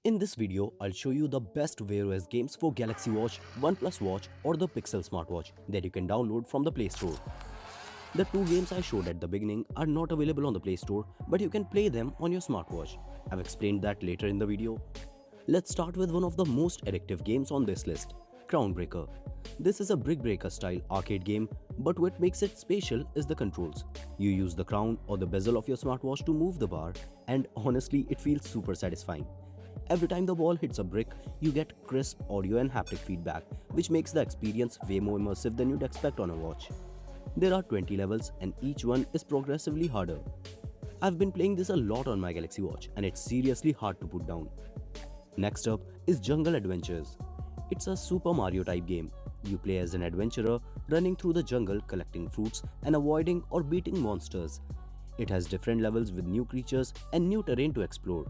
In this video, I'll show you the best Wear OS games for Galaxy Watch, OnePlus Watch or the Pixel smartwatch that you can download from the Play Store. The two games I showed at the beginning are not available on the Play Store, but you can play them on your smartwatch. I've explained that later in the video. Let's start with one of the most addictive games on this list, Crown Breaker. This is a brick breaker style arcade game, but what makes it special is the controls. You use the crown or the bezel of your smartwatch to move the bar, and honestly, it feels super satisfying. Every time the ball hits a brick, you get crisp audio and haptic feedback, which makes the experience way more immersive than you'd expect on a watch. There are 20 levels and each one is progressively harder. I've been playing this a lot on my Galaxy Watch and it's seriously hard to put down. Next up is Jungle Adventures. It's a Super Mario type game. You play as an adventurer running through the jungle collecting fruits and avoiding or beating monsters. It has different levels with new creatures and new terrain to explore.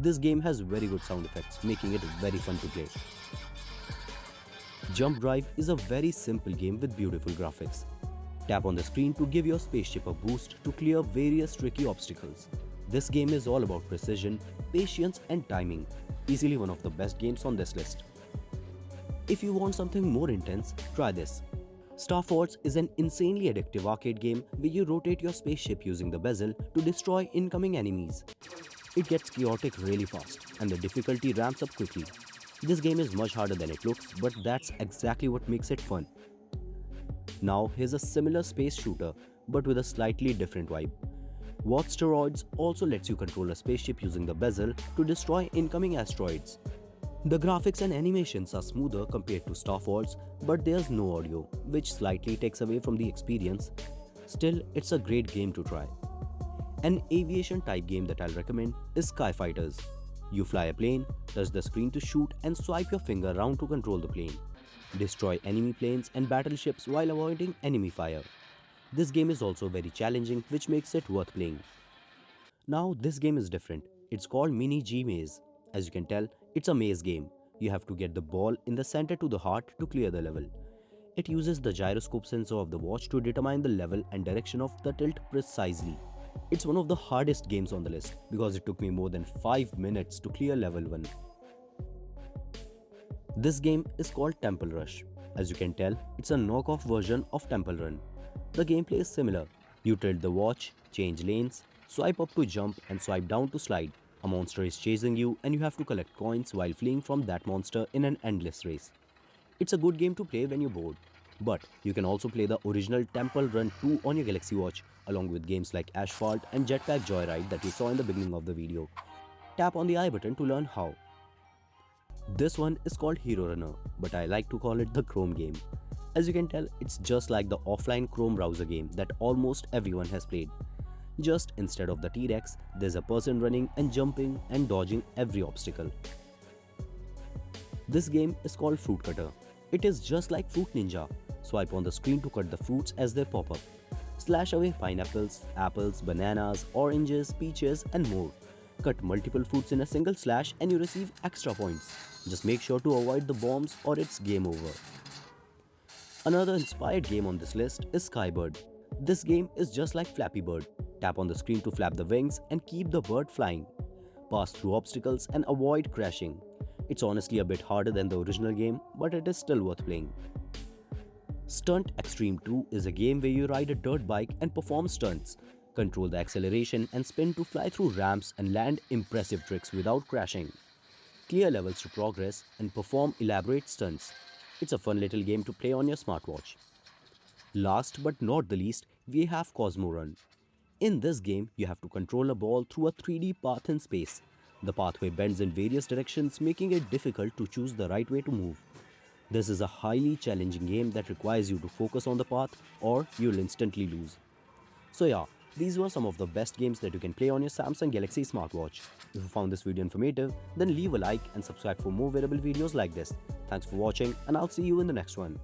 This game has very good sound effects, making it very fun to play. Jump Drive is a very simple game with beautiful graphics. Tap on the screen to give your spaceship a boost to clear various tricky obstacles. This game is all about precision, patience and timing. Easily one of the best games on this list. If you want something more intense, try this. Star Force is an insanely addictive arcade game where you rotate your spaceship using the bezel to destroy incoming enemies. It gets chaotic really fast and the difficulty ramps up quickly. This game is much harder than it looks, but that's exactly what makes it fun. Now here's a similar space shooter but with a slightly different vibe. War Steroids also lets you control a spaceship using the bezel to destroy incoming asteroids. The graphics and animations are smoother compared to Star Wars, but there's no audio, which slightly takes away from the experience. Still, it's a great game to try. An aviation type game that I'll recommend is Sky Fighters. You fly a plane, touch the screen to shoot and swipe your finger around to control the plane. Destroy enemy planes and battleships while avoiding enemy fire. This game is also very challenging, which makes it worth playing. Now this game is different. It's called Mini G Maze. As you can tell, it's a maze game. You have to get the ball in the center to the heart to clear the level. It uses the gyroscope sensor of the watch to determine the level and direction of the tilt precisely. It's one of the hardest games on the list because it took me more than 5 minutes to clear level 1. This game is called Temple Rush. As you can tell, it's a knockoff version of Temple Run. The gameplay is similar. You tilt the watch, change lanes, swipe up to jump and swipe down to slide. A monster is chasing you and you have to collect coins while fleeing from that monster in an endless race. It's a good game to play when you're bored. But you can also play the original Temple Run 2 on your Galaxy Watch along with games like Asphalt and Jetpack Joyride that you saw in the beginning of the video. Tap on the I button to learn how. This one is called Hero Runner, but I like to call it the Chrome game. As you can tell, it's just like the offline Chrome browser game that almost everyone has played. Just instead of the T-Rex, there's a person running and jumping and dodging every obstacle. This game is called Fruit Cutter. It is just like Fruit Ninja. Swipe on the screen to cut the fruits as they pop up. Slash away pineapples, apples, bananas, oranges, peaches and more. Cut multiple fruits in a single slash and you receive extra points. Just make sure to avoid the bombs or it's game over. Another inspired game on this list is Skybird. This game is just like Flappy Bird. Tap on the screen to flap the wings and keep the bird flying. Pass through obstacles and avoid crashing. It's honestly a bit harder than the original game, but it is still worth playing. Stunt Extreme 2 is a game where you ride a dirt bike and perform stunts. Control the acceleration and spin to fly through ramps and land impressive tricks without crashing. Clear levels to progress and perform elaborate stunts. It's a fun little game to play on your smartwatch. Last but not the least, we have Cosmo Run. In this game, you have to control a ball through a 3D path in space. The pathway bends in various directions, making it difficult to choose the right way to move. This is a highly challenging game that requires you to focus on the path or you'll instantly lose. So yeah, these were some of the best games that you can play on your Samsung Galaxy smartwatch. If you found this video informative, then leave a like and subscribe for more wearable videos like this. Thanks for watching and I'll see you in the next one.